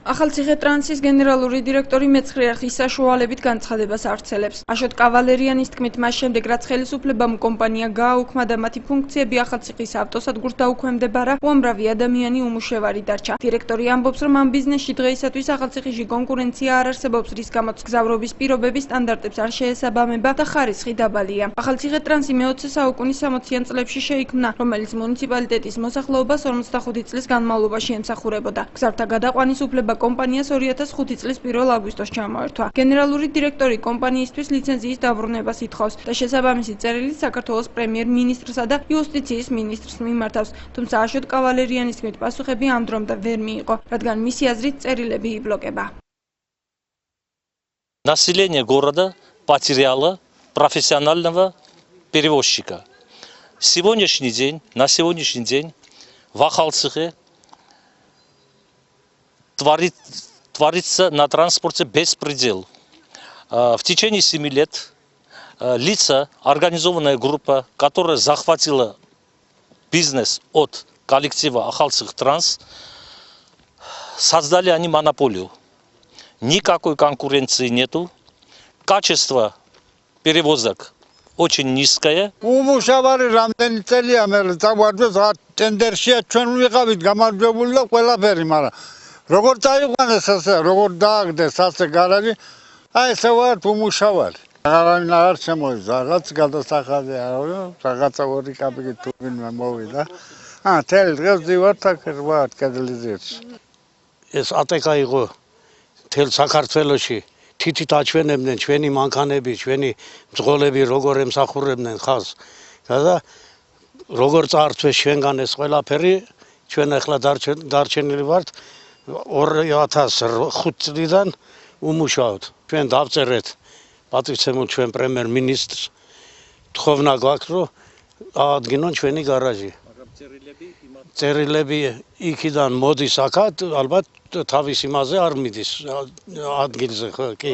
ახალციხე ტრანსის გენერალური დირექტორი მეცხრე არხის საშუალებით განცხადებას ავრცელებს. აშოტ კავალერიანის თქმით, მას შემდეგ რაც ხელისუფლებამ კომპანია გააუქმა და მათი ფუნქციები ახალციხის ავტოსადგურს დაუქვემდებარა, უამრავი ადამიანი უმუშევარი დარჩა. დირექტორი ამბობს, რომ ამ ბიზნესში დღეისათვის ახალციხეში კონკურენცია არ არსებობს, რის გამოც გზავრობის პირობები სტანდარტებს არ შეესაბამება და ხარისხი დაბალია. ახალციხე ტრანსი მე-20 საუკუნის 60-იან წლებში შეიქმნა, რომელიც მუნიციპალიტეტის მოსახლეობას 45 წლის განმავლობაში ემსახურებოდა. გზავრთა გადაყვანის უფლება კომპანიას 2005 წლის 1 აგვისტოს ჩამოერთვა. გენერალური დირექტორი კომპანიისთვის ლიცენზიის დაბრუნებას ითხოვს და შესაბამისი წერილით საქართველოს პრემიერ-მინისტრსა და იუსტიციის მინისტრს მიმართავს, თუმცა აშოტ კავალერიანის თქმით, პასუხები ამ დრომდე ვერ მიიღო, რადგან მისი აზრით წერილები იბლოკება. Население города потеряло профессионального перевозчика. На сегодняшний день в Ахалцихе творится на транспорте беспредел. В течение 7 лет лица, организованная группа, которая захватила бизнес от коллектива Ахалцих Транс, создали они монополию. Никакой конкуренции нету. Качество перевозок очень низкое. უმუშავარი რამდენი წელია მე წავარდეს ტენდერშია ჩვენ ვიყავით გამარჯვებული და ყველაფერი, მაგრამ როგორ წაიყვანეს ასე, როგორ დააგდეს ასე გარაჟი, აი ესე ვართ უმუშავარი. აღარავინ არ შემოიძა, რაღაც გადასახადი არა, რაღაცა ორი კაპიკი თურინმა მოვიდა. თელი დღეს ვდივართ აქ ვართ კედლიზეში. ეს ატეკა იყო თელ საქართველოში. თითით აჩვენებდნენ ჩვენი მანქანები, ჩვენი მძღოლები როგორ ემსახურებდნენ ხალხს. და როგორ წარწვეს ჩვენგან ეს ყველაფერი, ჩვენ ახლა დარჩენილი ვართ 2005 წლიდან უმუშავთ. ჩვენ დავწერეთ პატივცემულ ჩვენ პრემიერ-მინისტრს, თხოვნა გვაქვს, რომ აადგინონ ჩვენი გარაჟი. წერილები იქიდან მოდის აქად, ალბათ თავის იმაზე არ მიდის ადგილზე, ხო, კი.